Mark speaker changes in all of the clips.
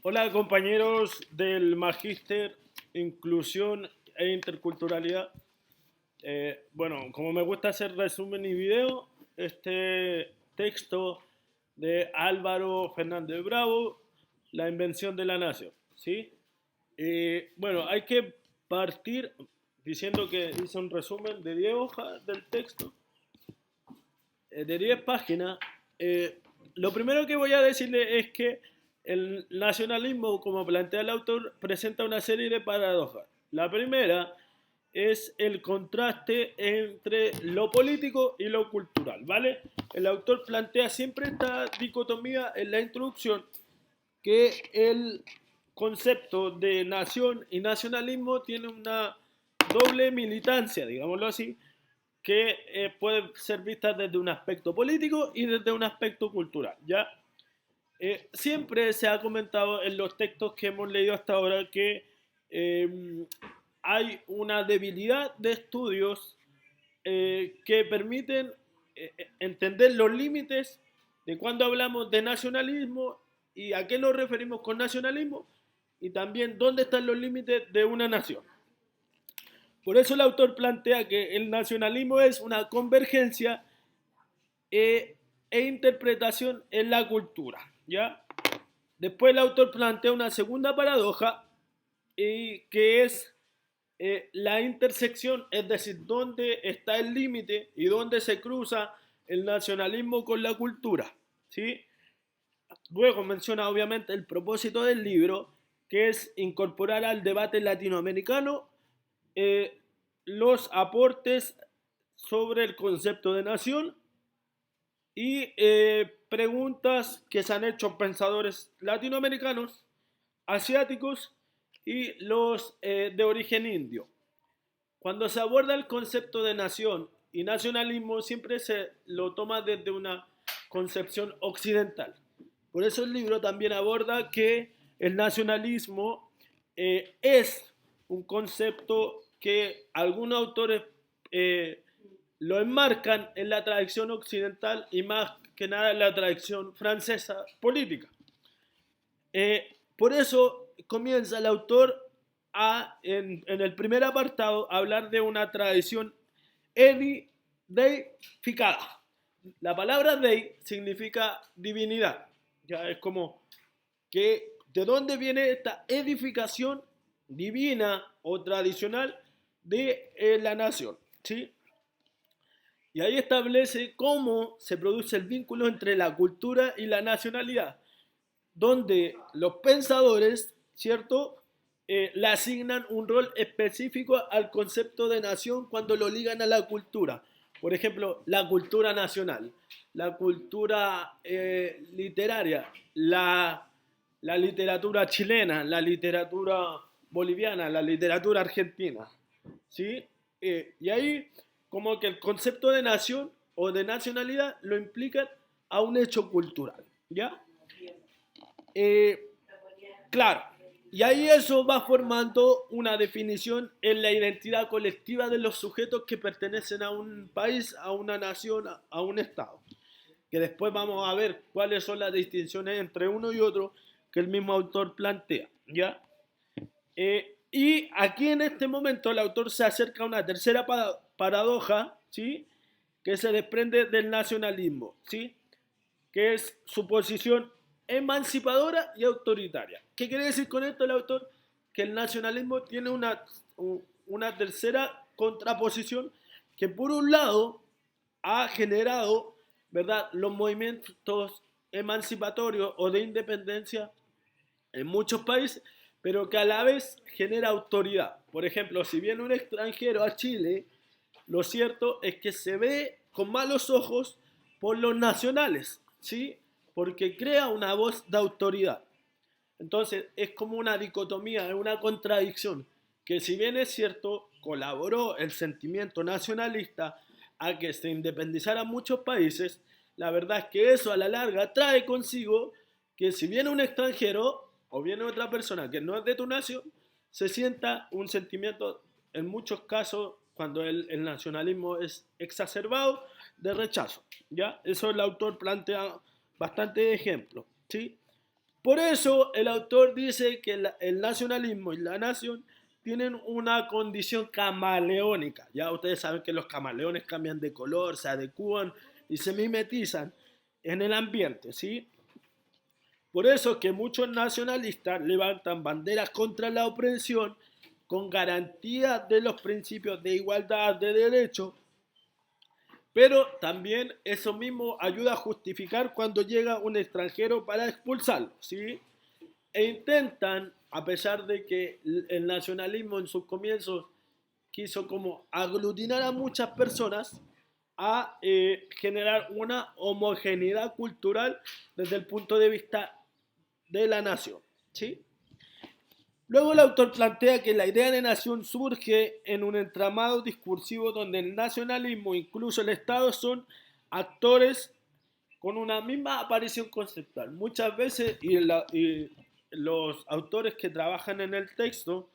Speaker 1: Hola compañeros del Magíster Inclusión e Interculturalidad. Bueno, como me gusta hacer resumen y video, este texto de Álvaro Fernández Bravo, La invención de la nación, ¿sí? Bueno, hay que partir diciendo que hice un resumen de 10 hojas del texto, de 10 páginas. Lo primero que voy a decirle es que el nacionalismo, como plantea el autor, presenta una serie de paradojas. La primera es el contraste entre lo político y lo cultural, ¿vale? El autor plantea siempre esta dicotomía en la introducción, que el concepto de nación y nacionalismo tiene una doble militancia, digámoslo así, que puede ser vista desde un aspecto político y desde un aspecto cultural, ¿ya? Siempre se ha comentado en los textos que hemos leído hasta ahora que eh, hay una debilidad de estudios que permiten entender los límites de cuando hablamos de nacionalismo y a qué nos referimos con nacionalismo y también dónde están los límites de una nación. Por eso el autor plantea que el nacionalismo es una convergencia e, e interpretación en la cultura, ¿ya? Después el autor plantea una segunda paradoja, que es la intersección, es decir, dónde está el límite y dónde se cruza el nacionalismo con la cultura, ¿sí? Luego menciona obviamente el propósito del libro, que es incorporar al debate latinoamericano eh, los aportes sobre el concepto de nación y preguntas que se han hecho pensadores latinoamericanos, asiáticos y los de origen indio. Cuando se aborda el concepto de nación y nacionalismo, siempre se lo toma desde una concepción occidental. Por eso el libro también aborda que el nacionalismo es un concepto que algunos autores eh, lo enmarcan en la tradición occidental y más que nada en la tradición francesa política. Por eso comienza el autor en el primer apartado, a hablar de una tradición deificada. La palabra dei significa divinidad. Ya es como que de dónde viene esta edificación divina o tradicional de la nación, ¿sí? Y ahí establece cómo se produce el vínculo entre la cultura y la nacionalidad, donde los pensadores, ¿cierto?, le asignan un rol específico al concepto de nación cuando lo ligan a la cultura. Por ejemplo, la cultura nacional, la cultura literaria, la literatura chilena, la literatura boliviana, la literatura argentina, ¿sí? Y ahí como que el concepto de nación o de nacionalidad lo implican a un hecho cultural, ¿ya? Eh, claro, y ahí eso va formando una definición en la identidad colectiva de los sujetos que pertenecen a un país, a una nación, a un estado. Que después vamos a ver cuáles son las distinciones entre uno y otro que el mismo autor plantea, ¿ya? Y aquí en este momento el autor se acerca a una tercera paradoja, ¿sí?, que se desprende del nacionalismo, ¿sí?, que es su posición emancipadora y autoritaria. ¿Qué quiere decir con esto el autor? Que el nacionalismo tiene una tercera contraposición que por un lado ha generado, ¿verdad?, los movimientos emancipatorios o de independencia en muchos países, pero que a la vez genera autoridad. Por ejemplo, si viene un extranjero a Chile, lo cierto es que se ve con malos ojos por los nacionales, ¿sí? Porque crea una voz de autoridad. Entonces es como una dicotomía, es una contradicción, que si bien es cierto, colaboró el sentimiento nacionalista a que se independizaran muchos países, la verdad es que eso a la larga trae consigo que si viene un extranjero o viene otra persona que no es de tu nación, se sienta un sentimiento, en muchos casos, cuando el nacionalismo es exacerbado, de rechazo, ¿ya? Eso el autor plantea bastante ejemplos, ¿sí? Por eso el autor dice que el nacionalismo y la nación tienen una condición camaleónica. Ya ustedes saben que los camaleones cambian de color, se adecúan y se mimetizan en el ambiente, ¿sí? Por eso que muchos nacionalistas levantan banderas contra la opresión con garantía de los principios de igualdad de derechos, pero también eso mismo ayuda a justificar cuando llega un extranjero para expulsarlo, ¿sí? E intentan, a pesar de que el nacionalismo en sus comienzos quiso como aglutinar a muchas personas, a generar una homogeneidad cultural desde el punto de vista de la nación, ¿sí? Luego el autor plantea que la idea de nación surge en un entramado discursivo donde el nacionalismo, incluso el Estado, son actores con una misma aparición conceptual. Muchas veces, y los autores que trabajan en el texto,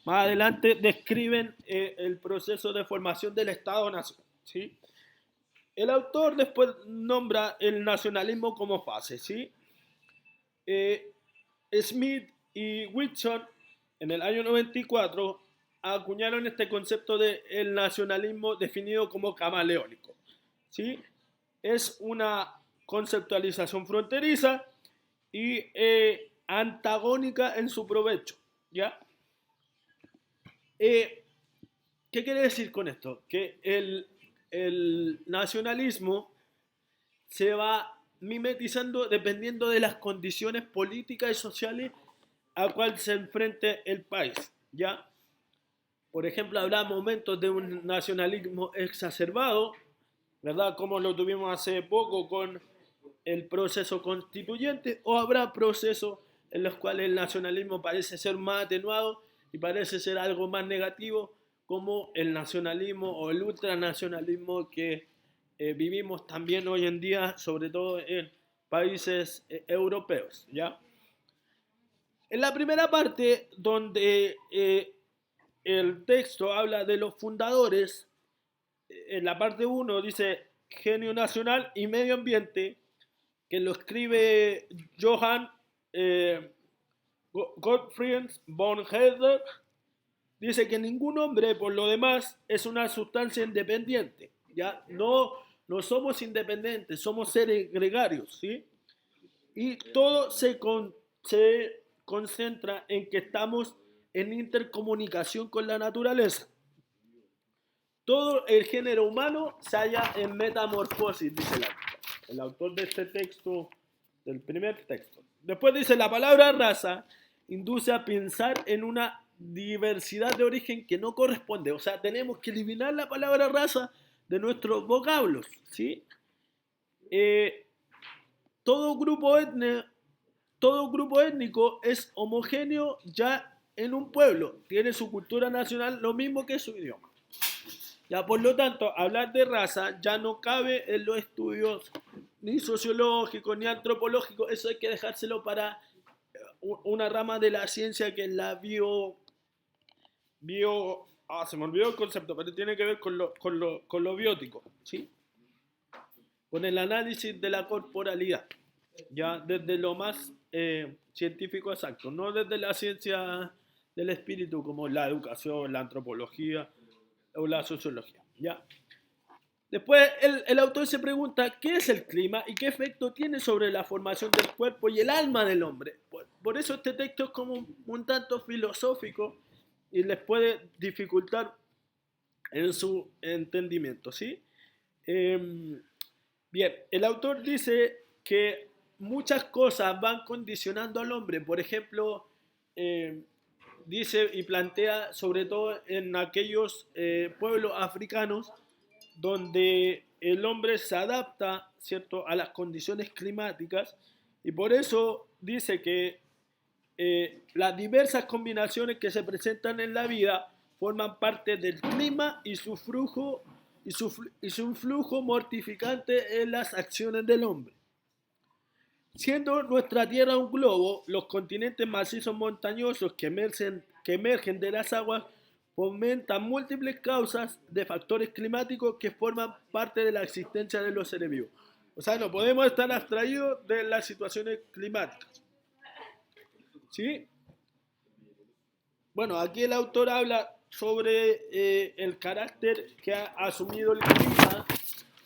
Speaker 1: más adelante describen el proceso de formación del Estado-Nación, ¿sí? El autor después nombra el nacionalismo como fase, ¿sí? Eh, Smith y Whitson en el año 94 acuñaron este concepto de el nacionalismo definido como camaleónico, ¿sí? Es una conceptualización fronteriza y antagónica en su provecho, ¿ya? Eh, ¿Qué quiere decir con esto? Que el nacionalismo se va mimetizando dependiendo de las condiciones políticas y sociales a cual se enfrente el país, ¿ya? Por ejemplo, habrá momentos de un nacionalismo exacerbado, ¿verdad? Como lo tuvimos hace poco con el proceso constituyente, o habrá procesos en los cuales el nacionalismo parece ser más atenuado y parece ser algo más negativo, como el nacionalismo o el ultranacionalismo que vivimos también hoy en día, sobre todo en países europeos, ¿ya? En la primera parte, donde el texto habla de los fundadores, en la parte uno dice genio nacional y medio ambiente, que lo escribe Johann eh, Gottfried von Herder, dice que ningún hombre, por lo demás, es una sustancia independiente. ¿Ya? No somos independientes, somos seres gregarios, ¿sí? Y todo se concentra en que estamos en intercomunicación con la naturaleza. Todo el género humano se halla en metamorfosis, dice el autor de este texto, del primer texto. Después dice, la palabra raza induce a pensar en una diversidad de origen que no corresponde. O sea, tenemos que eliminar la palabra raza de nuestros vocablos, ¿sí? Eh, todo, grupo todo grupo étnico es homogéneo ya en un pueblo. Tiene su cultura nacional lo mismo que su idioma. Ya, por lo tanto, hablar de raza ya no cabe en los estudios ni sociológicos ni antropológicos. Eso hay que dejárselo para una rama de la ciencia que es la se me olvidó el concepto, pero tiene que ver con lo biótico, ¿sí? Con el análisis de la corporalidad, ya desde lo más científico exacto, no desde la ciencia del espíritu como la educación, la antropología o la sociología, ¿ya? Después el autor se pregunta qué es el clima y qué efecto tiene sobre la formación del cuerpo y el alma del hombre. Por eso este texto es como un tanto filosófico y les puede dificultar en su entendimiento, ¿sí? Bien, el autor dice que muchas cosas van condicionando al hombre. Por ejemplo, eh, dice y plantea sobre todo en aquellos pueblos africanos donde el hombre se adapta, ¿cierto?, a las condiciones climáticas y por eso dice que las diversas combinaciones que se presentan en la vida forman parte del clima y su flujo y su flujo mortificante en las acciones del hombre. Siendo nuestra Tierra un globo, los continentes macizos montañosos que emergen de las aguas fomentan múltiples causas de factores climáticos que forman parte de la existencia de los seres vivos. O sea, no podemos estar abstraídos de las situaciones climáticas. ¿Sí? Bueno, aquí el autor habla sobre el carácter que ha asumido el clima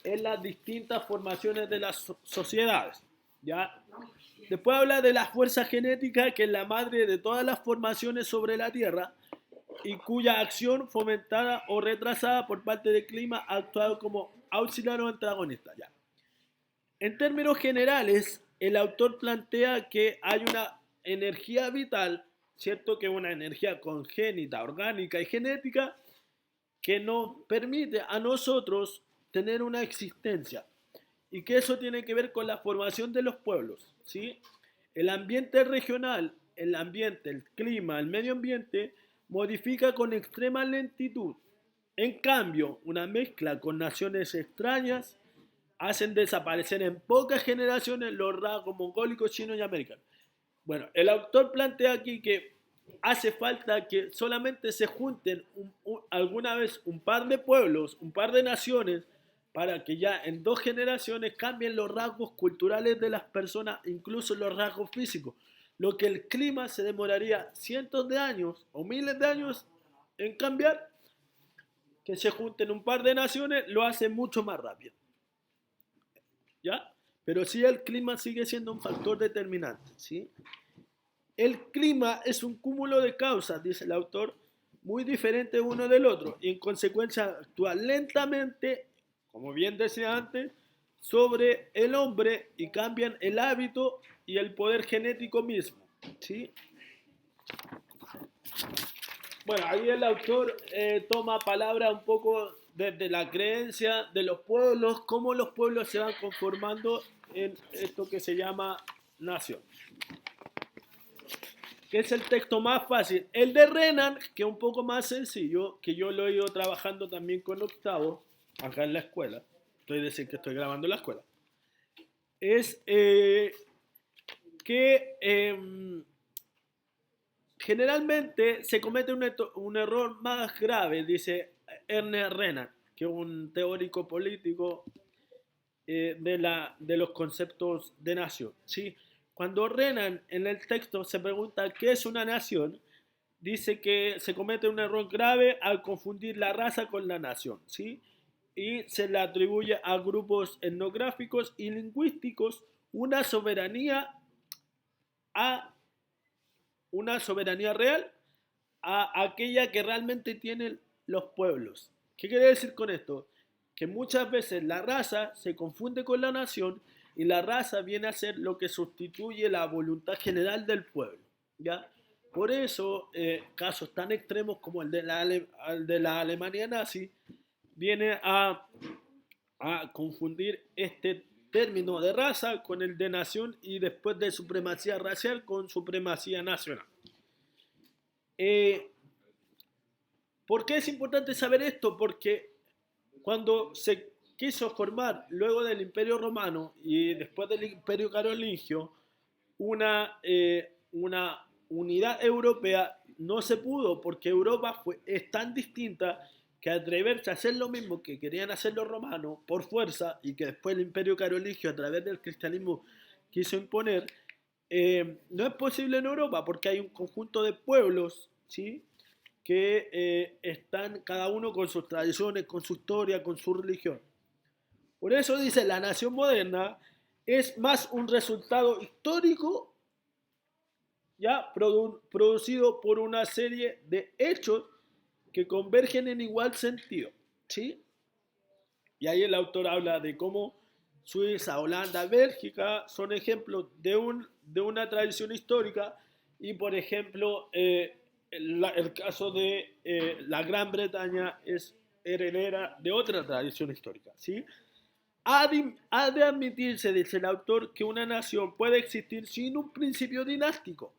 Speaker 1: en las distintas formaciones de las sociedades. ¿Ya? Después habla de la fuerza genética, que es la madre de todas las formaciones sobre la Tierra y cuya acción fomentada o retrasada por parte del clima ha actuado como auxiliar o antagonista. Ya. En términos generales, el autor plantea que hay una energía vital, ¿cierto? Que es una energía congénita, orgánica y genética que nos permite a nosotros tener una existencia y que eso tiene que ver con la formación de los pueblos, ¿sí? El ambiente regional, el ambiente, el clima, el medio ambiente modifica con extrema lentitud. En cambio, una mezcla con naciones extrañas hacen desaparecer en pocas generaciones los rasgos mongólicos, chinos y americanos. Bueno, el autor plantea aquí que hace falta que solamente se junten alguna vez un par de pueblos, un par de naciones, para que ya en 2 generaciones cambien los rasgos culturales de las personas, incluso los rasgos físicos. Lo que el clima se demoraría cientos de años o miles de años en cambiar, que se junten un par de naciones, lo hace mucho más rápido. ¿Ya? Pero sí, el clima sigue siendo un factor determinante, ¿sí? El clima es un cúmulo de causas, dice el autor, muy diferente uno del otro, y en consecuencia actúa lentamente, como bien decía antes, sobre el hombre y cambian el hábito y el poder genético mismo, ¿sí? Bueno, ahí el autor toma palabra un poco desde la creencia de los pueblos, cómo los pueblos se van conformando en esto que se llama nación. Que es el texto más fácil. El de Renan, que es un poco más sencillo, que yo lo he ido trabajando también con octavo, acá en la escuela. Estoy diciendo que estoy grabando en la escuela. Es que generalmente se comete un error más grave, dice Ernest Renan, que es un teórico político de los conceptos de nación. ¿Sí? Cuando Renan en el texto se pregunta qué es una nación, dice que se comete un error grave al confundir la raza con la nación, ¿sí? Y se le atribuye a grupos etnográficos y lingüísticos una soberanía a una soberanía real a aquella que realmente tienen los pueblos. ¿Qué quiere decir con esto? Que muchas veces la raza se confunde con la nación y la raza viene a ser lo que sustituye la voluntad general del pueblo. ¿Ya? Por eso, casos tan extremos como el de la Alemania nazi, viene a confundir este término de raza con el de nación y después de supremacía racial con supremacía nacional. Eh, ¿Por qué es importante saber esto? Porque cuando se quiso formar, luego del Imperio Romano y después del Imperio Carolingio, una unidad europea, no se pudo porque Europa es tan distinta que atreverse a hacer lo mismo que querían hacer los romanos por fuerza y que después el Imperio Carolingio a través del cristianismo quiso imponer, no es posible en Europa porque hay un conjunto de pueblos, ¿sí? Que están cada uno con sus tradiciones, con su historia, con su religión. Por eso dice, la nación moderna es más un resultado histórico ya producido por una serie de hechos que convergen en igual sentido, ¿sí? Y ahí el autor habla de cómo Suiza, Holanda, Bélgica son ejemplos de una tradición histórica y, por ejemplo, el caso de la Gran Bretaña es heredera de otra tradición histórica, ¿sí? Ha de admitirse, dice el autor, que una nación puede existir sin un principio dinástico.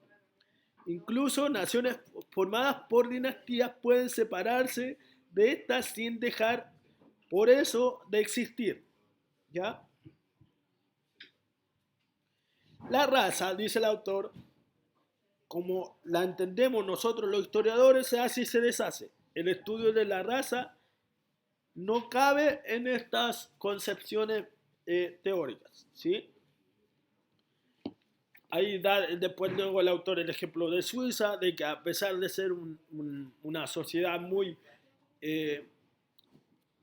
Speaker 1: Incluso naciones formadas por dinastías pueden separarse de estas sin dejar por eso de existir. ¿Ya? La raza, dice el autor, como la entendemos nosotros los historiadores, se hace y se deshace. El estudio de la raza no cabe en estas concepciones teóricas. ¿Sí? Ahí da después luego el autor el ejemplo de Suiza, de que a pesar de ser una sociedad muy eh,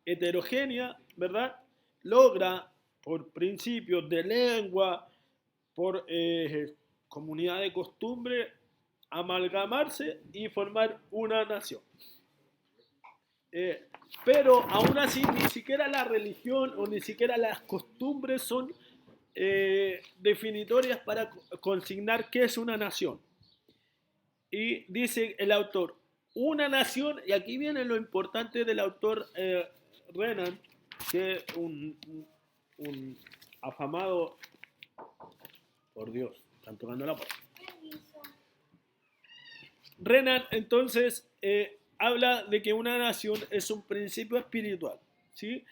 Speaker 1: heterogénea, ¿verdad? Logra, por principios de lengua, por comunidad de costumbre, amalgamarse y formar una nación. Eh, pero aún así ni siquiera la religión o ni siquiera las costumbres son definitorias para consignar qué es una nación. Y dice el autor, una nación, y aquí viene lo importante del autor Renan, que es un afamado, por Dios, están tocando la puerta. Renan entonces habla de que una nación es un principio espiritual, ¿sí?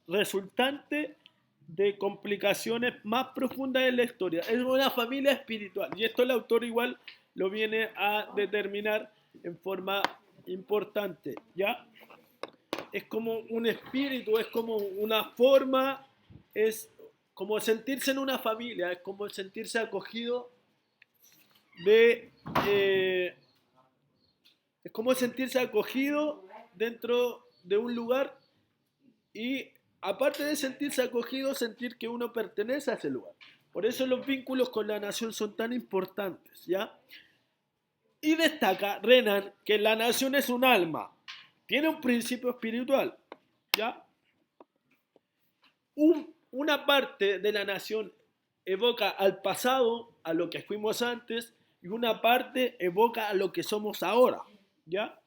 Speaker 1: Resultante de complicaciones más profundas en la historia. Es una familia espiritual. Y esto el autor igual lo viene a determinar en forma importante, ¿ya? Es como un espíritu, es como una forma, es como sentirse en una familia, es como sentirse acogido de... es como sentirse acogido dentro de un lugar y aparte de sentirse acogido, sentir que uno pertenece a ese lugar. Por eso los vínculos con la nación son tan importantes, ¿ya? Y destaca Renan que la nación es un alma, tiene un principio espiritual, ¿ya? Una parte de la nación evoca al pasado, a lo que fuimos antes, y una parte evoca a lo que somos ahora, ¿ya?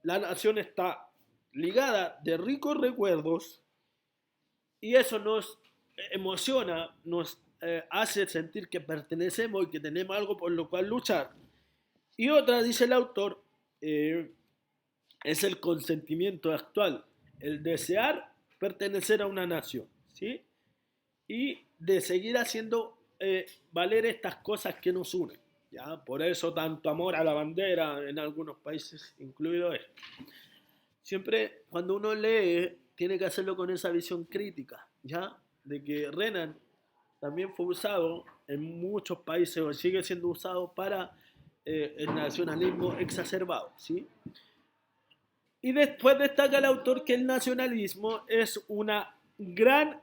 Speaker 1: La nación está ligada de ricos recuerdos y eso nos emociona, nos hace sentir que pertenecemos y que tenemos algo por lo cual luchar. Y otra, dice el autor, es el consentimiento actual, el desear pertenecer a una nación, ¿sí? Y de seguir haciendo valer estas cosas que nos unen, ¿ya? Por eso tanto amor a la bandera en algunos países, incluido esto. Siempre cuando uno lee, tiene que hacerlo con esa visión crítica, ¿ya? De que Renan también fue usado en muchos países o sigue siendo usado para el nacionalismo exacerbado, ¿sí? Y después destaca el autor que el nacionalismo es una gran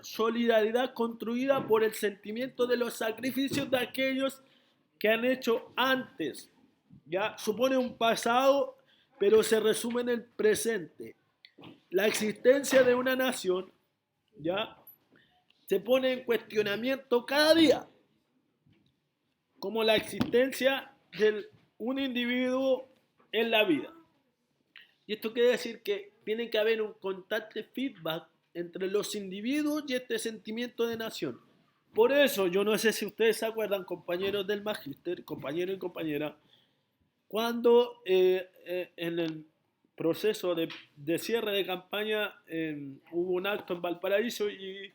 Speaker 1: solidaridad construida por el sentimiento de los sacrificios de aquellos que han hecho antes. Ya supone un pasado, pero se resume en el presente. La existencia de una nación, ya, se pone en cuestionamiento cada día, como la existencia de un individuo en la vida. Y esto quiere decir que tiene que haber un constante feedback entre los individuos y este sentimiento de nación. Por eso, yo no sé si ustedes se acuerdan, compañeros del magíster, compañeros y compañeras, cuando en el proceso de cierre de campaña hubo un acto en Valparaíso y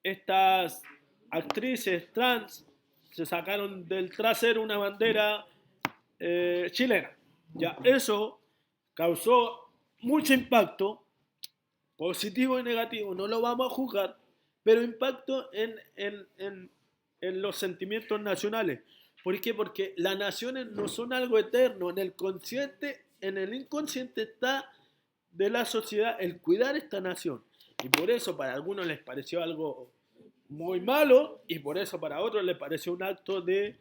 Speaker 1: estas actrices trans se sacaron del trasero una bandera chilena. Ya, eso causó mucho impacto, positivo y negativo, no lo vamos a juzgar, pero impacto en los sentimientos nacionales. ¿Por qué? Porque las naciones no son algo eterno, en el consciente, en el inconsciente está de la sociedad el cuidar esta nación. Y por eso para algunos les pareció algo muy malo y por eso para otros les pareció un acto de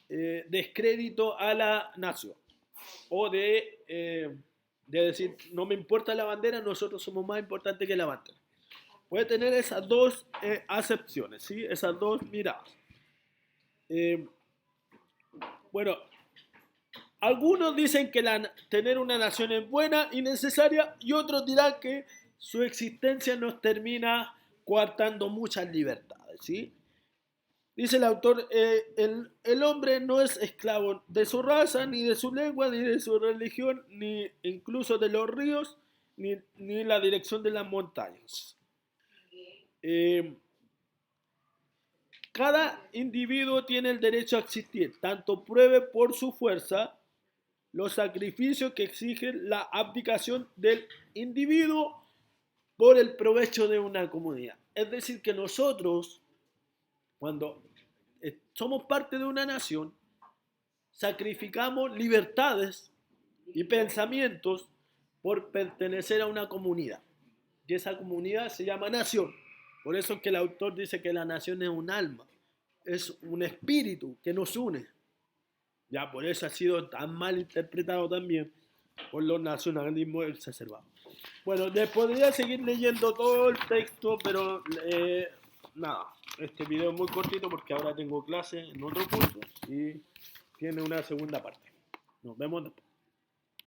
Speaker 1: descrédito a la nación o de decir, no me importa la bandera, nosotros somos más importantes que la bandera. Puede tener esas dos acepciones, ¿sí? Esas dos miradas. Bueno, algunos dicen que tener una nación es buena y necesaria y otros dirán que su existencia nos termina coartando muchas libertades, ¿sí? Dice el autor, el hombre no es esclavo de su raza, ni de su lengua, ni de su religión, ni incluso de los ríos, ni la dirección de las montañas. Cada individuo tiene el derecho a existir, tanto pruebe por su fuerza los sacrificios que exigen la abdicación del individuo por el provecho de una comunidad. Es decir, que nosotros cuando somos parte de una nación, sacrificamos libertades y pensamientos por pertenecer a una comunidad. Y esa comunidad se llama nación. Por eso es que el autor dice que la nación es un alma, es un espíritu que nos une. Ya por eso ha sido tan mal interpretado también por los nacionalismos exacerbados. Bueno, les podría seguir leyendo todo el texto, pero nada, este video es muy cortito porque ahora tengo clase en otro curso y tiene una segunda parte. Nos vemos después.